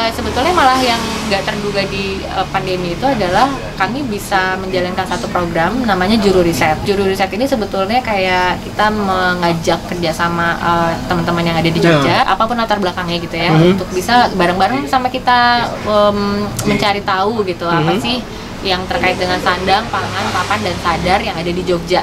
Sebetulnya malah yang nggak terduga di pandemi itu adalah kami bisa menjalankan satu program namanya Juru Riset. Juru Riset ini sebetulnya kayak kita mengajak kerjasama teman-teman yang ada di Jogja, apapun latar belakangnya gitu ya, untuk bisa bareng-bareng sama kita mencari tahu gitu apa sih yang terkait dengan sandang, pangan, papan, dan sadar yang ada di Jogja.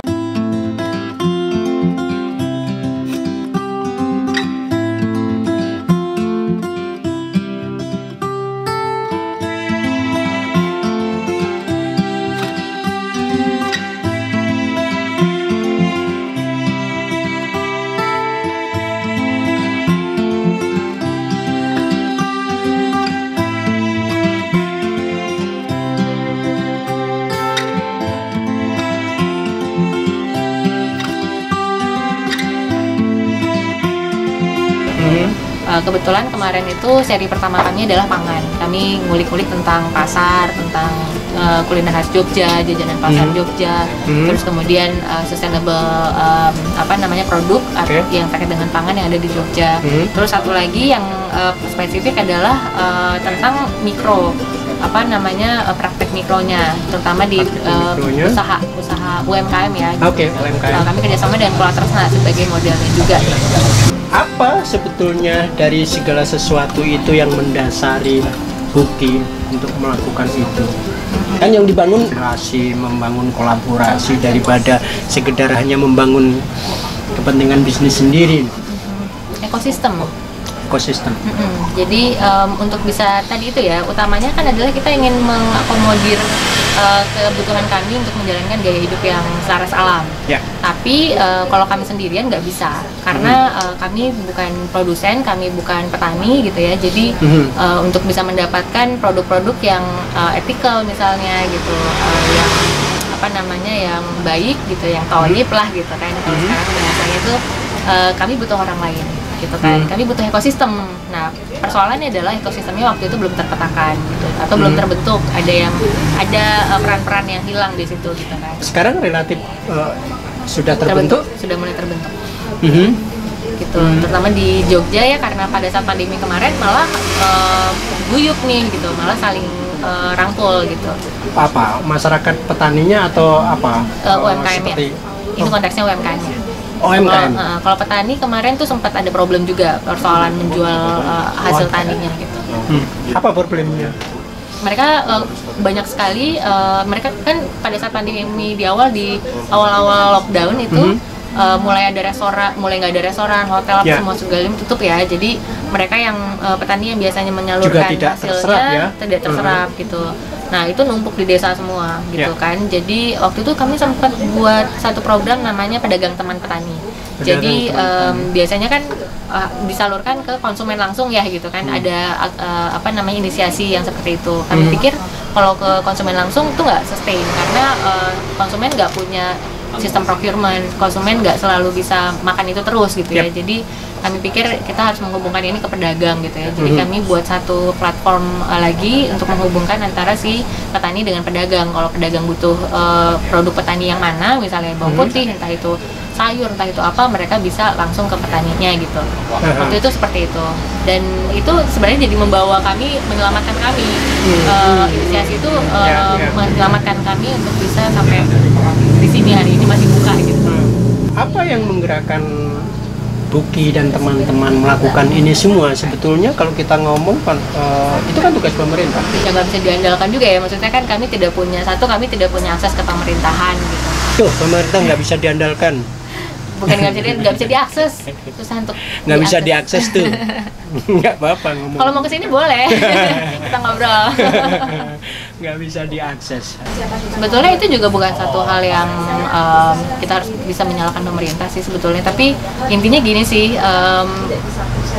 Kebetulan kemarin itu seri pertama kami adalah pangan. Kami ngulik-ngulik tentang pasar, tentang kuliner khas Jogja, jajanan pasar Jogja, terus kemudian sustainable produk yang terkait dengan pangan yang ada di Jogja. Terus satu lagi yang spesifik adalah tentang mikro, praktek mikronya, terutama di usaha UMKM ya. UMKM. Kami kerjasama dengan Kulatresna sebagai modelnya juga. Apa sebetulnya dari segala sesuatu itu yang mendasari Buki untuk melakukan itu? Kan yang dibangun membangun kolaborasi daripada sekedar hanya membangun kepentingan bisnis sendiri. Ekosistem. Jadi untuk bisa tadi itu ya, utamanya kan adalah kita ingin mengakomodir kebutuhan kami untuk menjalankan gaya hidup yang selaras alam. Tapi kalau kami sendirian nggak bisa, karena kami bukan produsen, kami bukan petani gitu ya. Jadi untuk bisa mendapatkan produk-produk yang ethical misalnya gitu, yang baik gitu, yang thayyib lah gitu kan. Kalau sekarang bahasanya itu kami butuh orang lain gitu kan. Kami butuh ekosistem. Nah, persoalannya adalah ekosistemnya waktu itu belum terpetakan gitu, atau belum terbentuk. Ada peran-peran yang hilang di situ gitu kan. Sekarang relatif sudah terbentuk? Sudah mulai terbentuk. Gitu. Terutama di Jogja ya, karena pada saat pandemi kemarin malah guyup nih gitu, malah saling rangkul gitu. Apa? Masyarakat petaninya atau apa? UMKM ya. Ini konteksnya UMKM-nya. UMKM. Kalau petani kemarin tuh sempat ada problem juga, persoalan menjual hasil taninya gitu. Apa problemnya? Mereka banyak sekali, mereka kan pada saat pandemi di awal-awal lockdown itu mulai nggak ada restoran, hotel, semua segala tutup ya. Jadi mereka yang petani yang biasanya menyalurkan hasilnya tidak terserap gitu. Nah, itu numpuk di desa semua gitu kan. Jadi waktu itu kami sempat buat satu program namanya Pedagang Teman Petani. Jadi biasanya kan disalurkan ke konsumen langsung ya gitu kan. Ada inisiasi yang seperti itu. Kami pikir kalau ke konsumen langsung tuh nggak sustain, karena konsumen nggak punya sistem procurement, konsumen nggak selalu bisa makan itu terus gitu ya. Jadi kami pikir kita harus menghubungkan ini ke pedagang gitu ya. Jadi kami buat satu platform lagi untuk menghubungkan antara si petani dengan pedagang. Kalau pedagang butuh produk petani yang mana, misalnya bawang putih, entah itu sayur, entah itu apa, mereka bisa langsung ke petaninya gitu. Waktu itu seperti itu. Dan itu sebenarnya jadi membawa kami, menyelamatkan kami. Inisiasi itu menyelamatkan kami untuk bisa sampai di sini hari ini masih buka gitu. Apa yang menggerakkan Buki dan teman-teman melakukan ini semua? Sebetulnya kalau kita ngomong kan itu kan tugas pemerintah. Ya nggak bisa diandalkan juga ya, maksudnya kan kami tidak punya akses ke pemerintahan gitu. Tuh, pemerintah nggak bisa diandalkan. Bukan nggak bisa diakses, susah untuk nggak bisa diakses tuh. Nggak apa-apa ngomong. Kalau mau kesini boleh, kita ngobrol. Nggak bisa diakses. Sebetulnya itu juga bukan satu hal yang kita harus bisa menyalahkan pemerintah sih sebetulnya. Tapi intinya gini sih,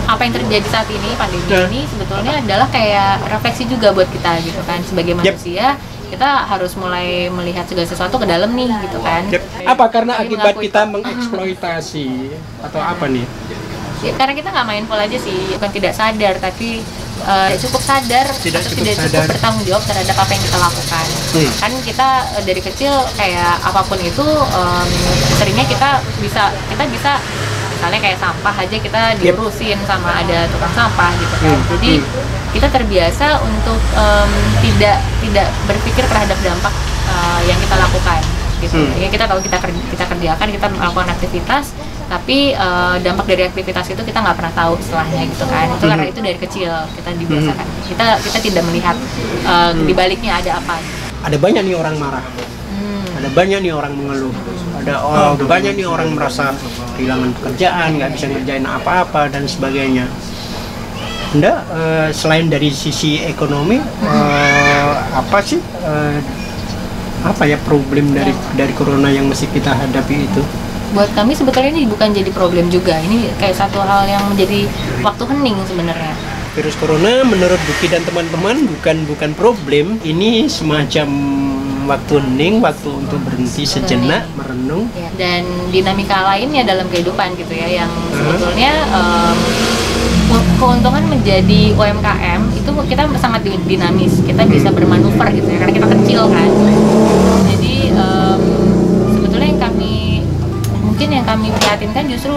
apa yang terjadi saat ini, pandemi ini sebetulnya adalah kayak refleksi juga buat kita gitu kan, sebagai manusia. Kita harus mulai melihat segala sesuatu ke dalam nih gitu kan. Apa karena akibat kita mengeksploitasi atau apa nih? Ya, karena kita nggak mindful aja sih, bukan tidak sadar tapi cukup sadar tidak cukup bertanggung jawab terhadap apa yang kita lakukan. Kan kita dari kecil kayak apapun itu seringnya kita bisa misalnya kayak sampah aja kita diurusin sama ada tukang sampah gitu kan. Jadi kita terbiasa untuk tidak berpikir terhadap dampak yang kita lakukan gitu. Ya kita tahu kita kerjakan, kita melakukan aktivitas, tapi dampak dari aktivitas itu kita nggak pernah tahu setelahnya gitu kan. Itu karena itu dari kecil kita dibiasakan, kita tidak melihat di baliknya ada apa. Ada banyak nih orang marah, ada banyak nih orang mengeluh, ada banyak nih orang merasa kehilangan pekerjaan, nggak bisa ngerjain apa-apa dan sebagainya. Anda selain dari sisi ekonomi, apa sih apa ya problem dari corona yang mesti kita hadapi itu? Buat kami sebetulnya ini bukan jadi problem juga, ini kayak satu hal yang menjadi waktu hening sebenarnya. Virus corona menurut Buki dan teman-teman bukan problem, ini semacam waktu hening, waktu untuk berhenti sejenak, merenung. Ya, dan dinamika lainnya dalam kehidupan gitu ya, yang sebetulnya keuntungan menjadi UMKM itu kita sangat dinamis, kita bisa bermanuver gitu ya, karena kita kecil kan. Jadi sebetulnya yang kami prihatinkan justru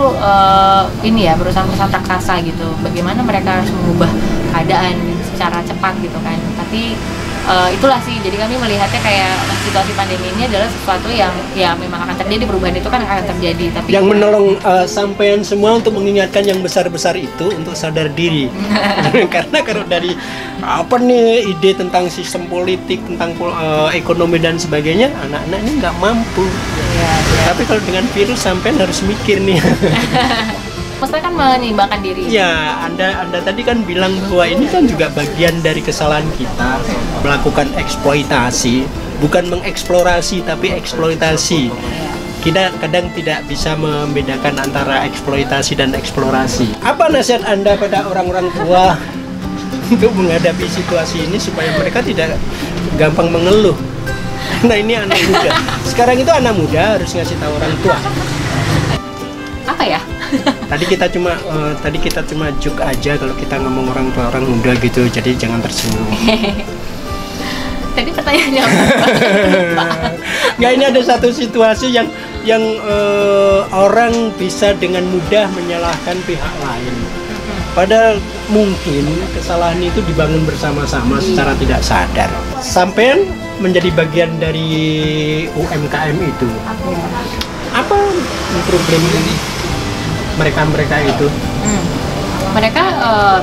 ini ya, perusahaan-perusahaan raksasa gitu, bagaimana mereka harus mengubah keadaan secara cepat gitu kan. Tapi itulah sih, jadi kami melihatnya kayak situasi pandemi ini adalah sesuatu yang ya memang akan terjadi, perubahan itu kan akan terjadi, tapi yang menolong sampean semua untuk mengingatkan yang besar-besar itu untuk sadar diri. Karena kalau dari apa nih ide tentang sistem politik, tentang ekonomi dan sebagainya, anak-anak ini nggak mampu. ya. Tapi kalau dengan virus sampean harus mikir nih. Maksudnya kan menyeimbangkan diri. Ya, Anda tadi kan bilang bahwa ini kan juga bagian dari kesalahan kita melakukan eksploitasi, bukan mengeksplorasi tapi eksploitasi. Kita kadang tidak bisa membedakan antara eksploitasi dan eksplorasi. Apa nasihat Anda pada orang-orang tua untuk menghadapi situasi ini supaya mereka tidak gampang mengeluh? Nah, ini anak muda. Sekarang itu anak muda harus ngasih tahu orang tua. Apa ya? Tadi kita cuma juk aja kalau kita ngomong orang tua orang muda gitu, jadi jangan tersinggung. Tadi pertanyaannya apa? Nggak, ini ada satu situasi yang orang bisa dengan mudah menyalahkan pihak lain. Padahal mungkin kesalahan itu dibangun bersama-sama secara tidak sadar. Sampean menjadi bagian dari UMKM itu. Apa problem mereka itu? Mereka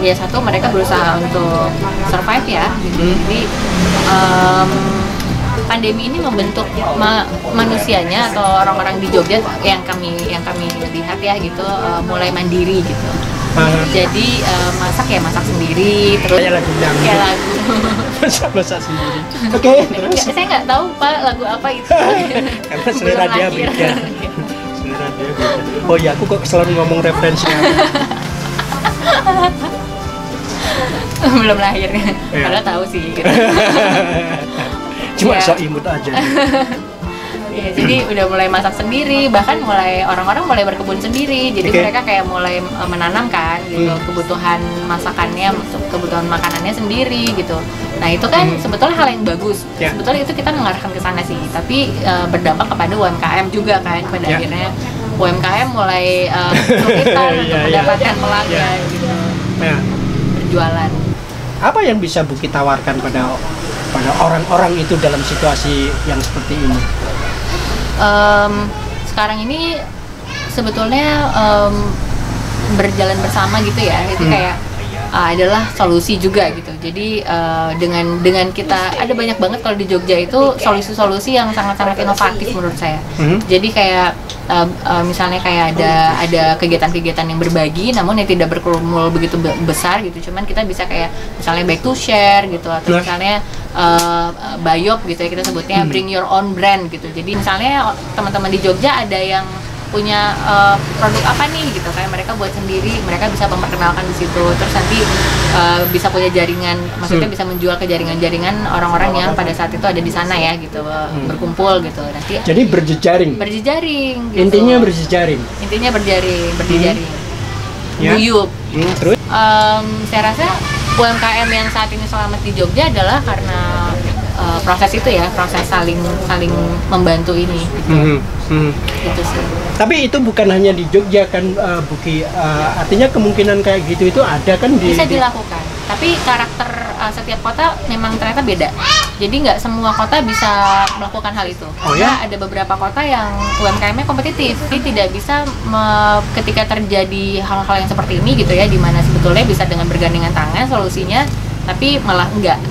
biasa tuh mereka berusaha untuk survive ya. Jadi pandemi ini membentuk manusianya atau orang-orang di Jogja yang kami lihat ya gitu, mulai mandiri gitu. Jadi masak sendiri, terus kayak lagu masak sendiri. Oke. Saya nggak tahu Pak lagu apa itu. Karena selera dia beda. Oh ya, aku kok selalu ngomong referensinya. Belum lahir, padahal tahu sih gitu. Cuma sok imut aja. Ya, jadi udah mulai masak sendiri, bahkan orang-orang mulai berkebun sendiri. Jadi mereka kayak mulai menanamkan gitu kebutuhan masakannya, kebutuhan makanannya sendiri gitu. Nah itu kan sebetulnya hal yang bagus. Sebetulnya itu kita mengarahkan ke sana sih, tapi berdampak kepada UMKM juga kan. Pada akhirnya UMKM mulai kesulitan untuk mendapatkan pelanggan gitu. Berjualan. Apa yang bisa Buki tawarkan pada orang-orang itu dalam situasi yang seperti ini? Sekarang ini sebetulnya berjalan bersama gitu ya, itu kayak adalah solusi juga gitu. Jadi dengan kita ada banyak banget kalau di Jogja itu solusi-solusi yang sangat-sangat inovatif menurut saya. Jadi kayak misalnya kayak ada kegiatan-kegiatan yang berbagi, namun yang tidak berkerumun begitu besar gitu. Cuman kita bisa kayak misalnya back to share gitu, atau misalnya bayop gitu ya kita sebutnya, bring your own brand gitu. Jadi misalnya teman-teman di Jogja ada yang punya produk apa nih gitu, kayak mereka buat sendiri, mereka bisa memperkenalkan di situ, terus nanti bisa punya jaringan, maksudnya bisa menjual ke jaringan-jaringan orang-orang yang pada saat itu ada di sana ya gitu, berkumpul gitu. Nanti jadi berjejaring gitu. Intinya berjejaring guyup. Terus saya rasa UMKM yang saat ini selamat di Jogja adalah karena proses itu ya, proses saling membantu ini gitu. Gitu sih. Tapi itu bukan hanya di Jogja kan, Buki, artinya kemungkinan kayak gitu itu ada kan bisa dilakukan. Tapi karakter setiap kota memang ternyata beda. Jadi nggak semua kota bisa melakukan hal itu. Oh, Karena ya? ada beberapa kota yang UMKM-nya kompetitif. Jadi tidak bisa ketika terjadi hal-hal yang seperti ini gitu ya, di mana sebetulnya bisa dengan bergandengan tangan solusinya, tapi malah enggak.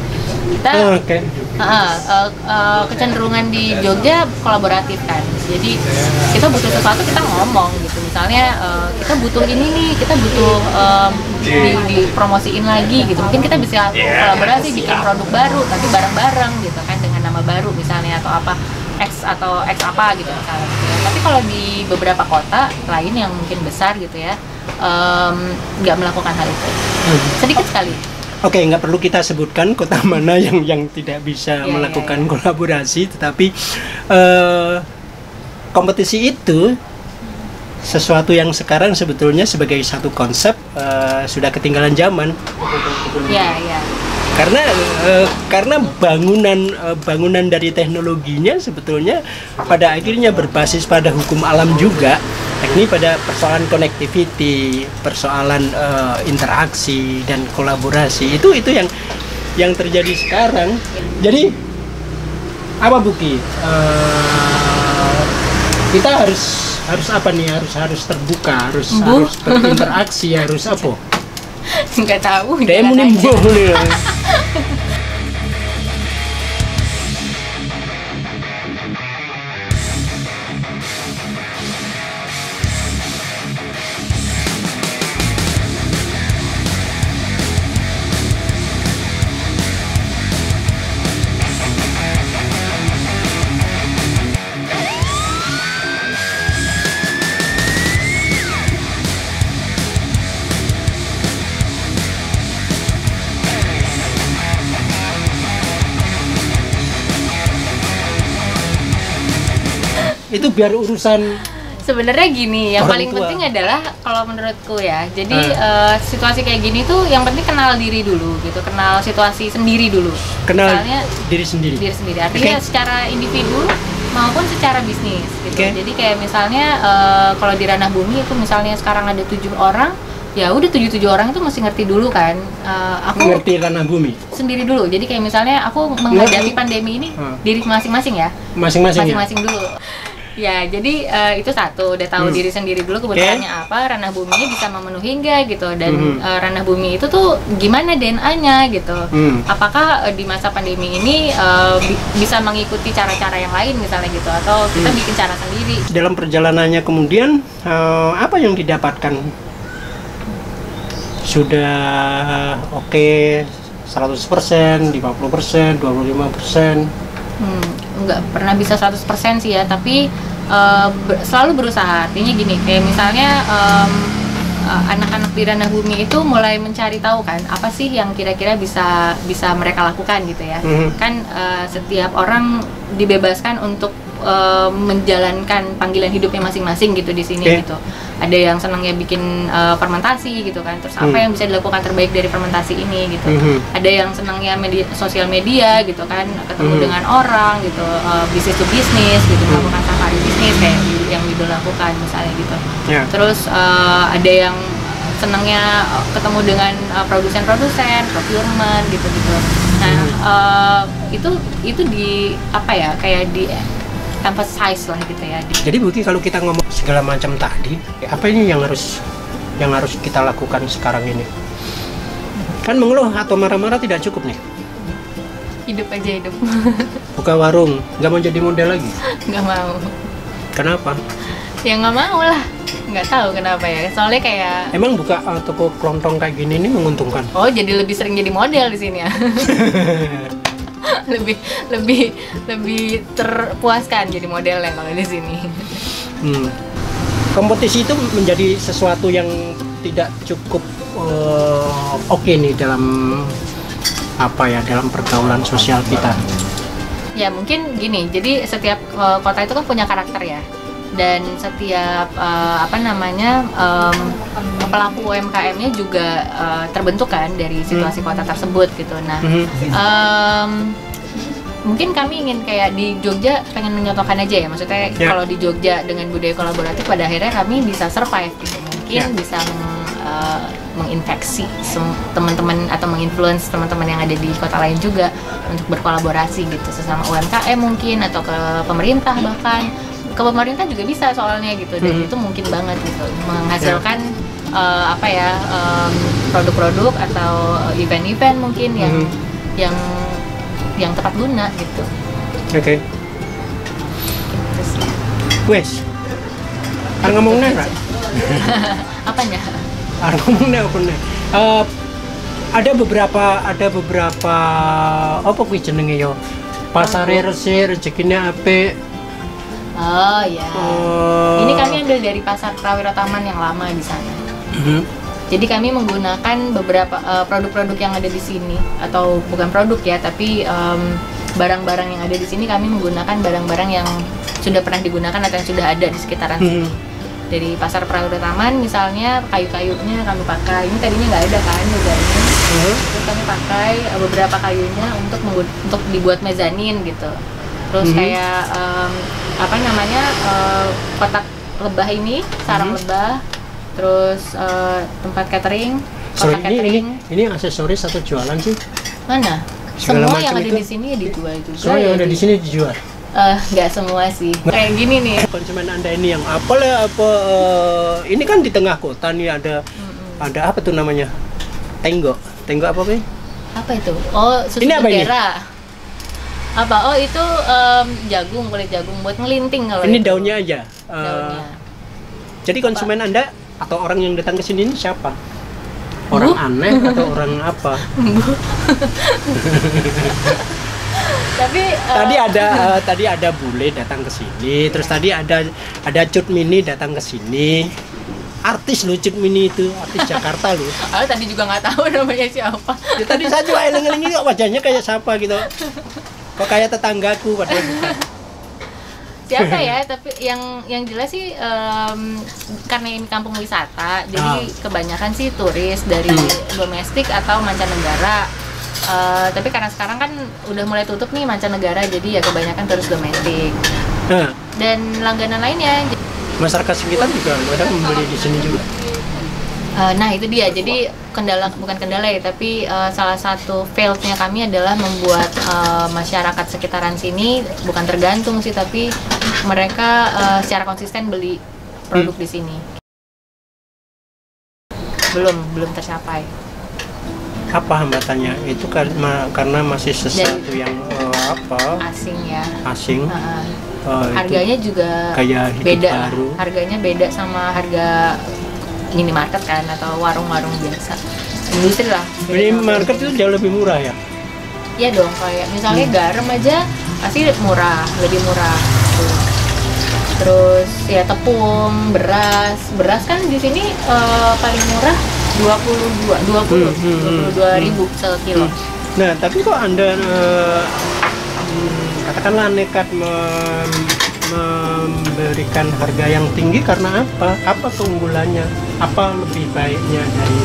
Kita Oke. kecenderungan di Jogja kolaboratif kan, jadi kita butuh sesuatu kita ngomong gitu, misalnya kita butuh ini nih, kita butuh dipromosiin lagi gitu, mungkin kita bisa kolaborasi bikin produk baru tapi bareng-bareng gitu kan, dengan nama baru misalnya atau apa, X atau X apa gitu misalnya gitu ya. Tapi kalau di beberapa kota lain yang mungkin besar gitu ya, nggak melakukan hal itu, sedikit sekali. Oke, nggak perlu kita sebutkan kota mana yang tidak bisa melakukan kolaborasi, tetapi kompetisi itu sesuatu yang sekarang sebetulnya sebagai satu konsep sudah ketinggalan zaman. Ya, ya. Karena bangunan dari teknologinya sebetulnya pada akhirnya berbasis pada hukum alam juga, yakni pada persoalan connectivity, persoalan interaksi dan kolaborasi. Itu yang terjadi sekarang. Jadi apa Buki? Kita harus apa nih? Harus terbuka, harus berinteraksi, harus apa? Nggak tahu. Dia muni boleh. Itu biar urusan. Sebenarnya gini, yang orang paling tua. penting adalah kalau menurutku ya. Jadi situasi kayak gini tuh yang penting kenal diri dulu gitu, kenal situasi sendiri dulu. Kenal Misalnya, diri sendiri. Artinya secara individu maupun secara bisnis gitu. Oke. Jadi kayak misalnya kalau di ranah bumi itu misalnya sekarang ada 7 orang, ya udah 7 orang itu mesti ngerti dulu kan. Aku Ngerti ranah bumi. sendiri dulu. Jadi kayak misalnya aku menghadapi pandemi ini diri masing-masing ya. Masing-masing ya? Masing-masing dulu. Ya, jadi itu satu, udah tahu diri sendiri dulu kebutuhannya apa, ranah buminya bisa memenuhi enggak gitu, dan ranah bumi itu tuh gimana DNA-nya gitu. Apakah di masa pandemi ini bisa mengikuti cara-cara yang lain misalnya gitu, atau kita bikin cara sendiri. Dalam perjalanannya kemudian apa yang didapatkan? Sudah oke 100%, 50%, 25%. Nggak pernah bisa 100% sih ya, tapi selalu berusaha. Artinya gini, kayak misalnya anak-anak di ranah bumi itu mulai mencari tahu kan apa sih yang kira-kira bisa mereka lakukan gitu ya. Kan setiap orang dibebaskan untuk menjalankan panggilan hidupnya masing-masing gitu di sini gitu. Ada yang senangnya bikin fermentasi gitu kan, terus apa yang bisa dilakukan terbaik dari fermentasi ini gitu. Ada yang senangnya sosial media gitu kan, ketemu dengan orang gitu, bisnis to bisnis gitu, melakukan safari bisnis kayak yang Wido lakukan misalnya gitu. Terus ada yang senangnya ketemu dengan produsen-produsen, procurement gitu-gitu. Nah, itu di apa ya, kayak di emphasize lah gitu ya. Jadi Buki, kalau kita ngomong segala macam tadi, apa ini yang harus kita lakukan sekarang ini? Kan mengeluh atau marah-marah tidak cukup nih. Hidup aja hidup. Buka warung, nggak mau jadi model lagi? Nggak mau. Kenapa? Ya nggak mau lah. Nggak tahu kenapa ya. Soalnya kayak. Emang buka toko kelontong kayak gini nih menguntungkan? Oh, jadi lebih sering jadi model di sini ya. lebih terpuaskan jadi modelnya kalau di sini. Kompetisi itu menjadi sesuatu yang tidak cukup oke nih dalam dalam pergaulan sosial kita. Ya mungkin gini, jadi setiap kota itu kan punya karakter ya, dan setiap pelaku UMKM-nya juga terbentuk kan dari situasi kota tersebut gitu. Nah, mungkin kami ingin kayak di Jogja pengen mencontohkan aja ya, maksudnya kalau di Jogja dengan budaya kolaboratif pada akhirnya kami bisa survive gitu, mungkin bisa menginfeksi teman-teman atau menginfluence teman-teman yang ada di kota lain juga untuk berkolaborasi gitu, sesama UMKM mungkin atau ke pemerintah, bahkan ke pemerintah juga bisa soalnya gitu, dan itu mungkin banget gitu menghasilkan produk-produk atau event-event mungkin yang tepat guna gitu. Oke. Gitu sih. Wes. Arep ngomongnya enggak? Apanya? Arep ngomongnya apa nih? Ada beberapa apa kuwi jenenge yo? Pasare resik, rezekine apik. Oh ya. Ini kami ambil dari pasar Prawiro Taman yang lama di sana. Jadi kami menggunakan beberapa produk-produk yang ada di sini, atau bukan produk ya, tapi barang-barang yang ada di sini kami menggunakan barang-barang yang sudah pernah digunakan atau yang sudah ada di sekitaran sini. Dari pasar Prawiro Taman misalnya, kayu-kayunya kami pakai. Ini tadinya nggak ada kan mezzanin. Terus kami pakai beberapa kayunya untuk dibuat mezanin gitu. Terus kayak kotak lebah ini, sarang lebah. Terus tempat catering, kotak catering. Ini aksesoris atau jualan sih? Mana? Segala semua yang ada itu? di sini ya dijual juga. Semua yang ada di sini dijual. Nggak semua sih. Kayak gini nih. Konsumen Anda ini yang ini kan di tengah kota nih ada apa tuh namanya? Tenggo apa sih? Apa itu? Oh, susu ini apa bendera. Apa? Oh, itu jagung, kulit jagung buat ngelinting kalau ini itu. daunnya aja. Daunnya. Jadi konsumen Anda atau orang yang datang ke sini ini siapa? Orang aneh atau orang apa? Tapi tadi ada bule datang ke sini, terus tadi ada Cut Mini datang ke sini. Artis lu Cut Mini itu, artis Jakarta lu. Tadi juga nggak tahu namanya siapa. Ya, tadi saya juga eling-eling kok wajahnya kayak siapa gitu. Kok kayak tetanggaku padahal bukan. Siapa ya, tapi yang jelas sih karena ini kampung wisata, jadi kebanyakan sih turis dari domestik atau mancanegara. Tapi karena sekarang kan udah mulai tutup nih mancanegara, jadi ya kebanyakan turis domestik. Dan langganan lainnya. Masyarakat sekitar juga ada membeli di sini juga. Nah itu dia, jadi bukan kendala ya, tapi salah satu failnya kami adalah membuat masyarakat sekitaran sini bukan tergantung sih, tapi mereka secara konsisten beli produk di sini. Belum tercapai. Apa hambatannya? Itu karena masih sesuatu yang asing ya. Asing. Harganya juga beda. Baru. Harganya beda sama harga minimarket kan, atau warung-warung biasa industri lah. Minimarket itu jauh lebih murah ya? Iya dong, kayak misalnya garam aja pasti lebih murah gitu. Terus ya tepung, beras kan di sini paling murah 22.000 sekilo. Nah tapi kok Anda katakanlah nekat memberikan harga yang tinggi karena apa? Apa keunggulannya? Apa lebih baiknya dari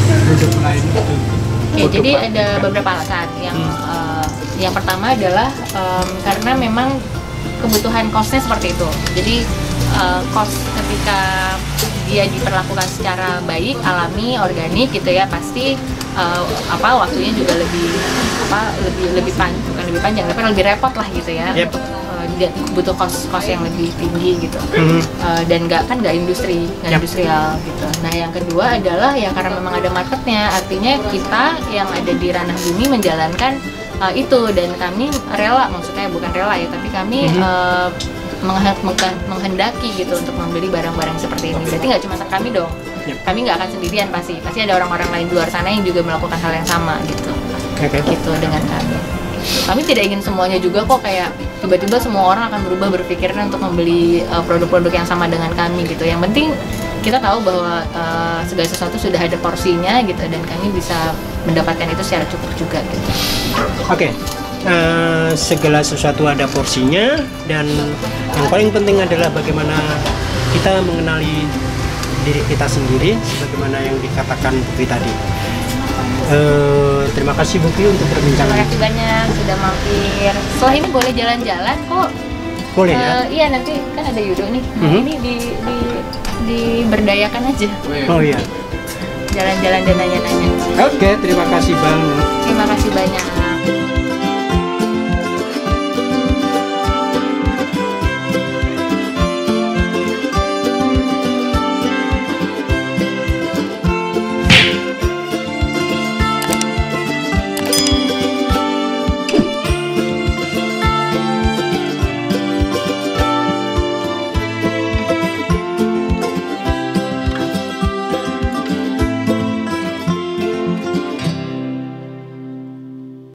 produk lain itu? Jadi ada beberapa alasan. Yang pertama adalah karena memang kebutuhan kosnya seperti itu. Jadi kos ketika dia diperlakukan secara baik, alami, organik gitu ya, pasti waktunya juga lebih panjang, tapi lebih repot lah gitu ya. Butuh kos yang lebih tinggi gitu. Dan nggak industrial gitu. Nah yang kedua adalah ya karena memang ada marketnya, artinya kita yang ada di ranah bumi menjalankan itu, dan kami maksudnya bukan rela ya, tapi kami menghendaki gitu untuk membeli barang-barang seperti ini. Berarti nggak cuma kami dong. Kami nggak akan sendirian, pasti ada orang-orang lain di luar sana yang juga melakukan hal yang sama gitu. Gitu dengan kami. Kami tidak ingin semuanya juga kok kayak tiba-tiba semua orang akan berubah berpikirnya untuk membeli produk-produk yang sama dengan kami gitu. Yang penting kita tahu bahwa segala sesuatu sudah ada porsinya gitu, dan kami bisa mendapatkan itu secara cukup juga gitu. Oke. Segala sesuatu ada porsinya, dan yang paling penting adalah bagaimana kita mengenali diri kita sendiri, sebagaimana yang dikatakan Buki tadi. Terima kasih Buki untuk perbincangan. Terima kasih banyak sudah mampir. Setelah ini boleh jalan-jalan kok. Boleh ya? Iya, nanti kan ada Yudo nih. Nah, ini diberdayakan aja. Oh iya. jalan-jalan dan nanya-nanya. Oke, terima kasih banget. Terima kasih banyak.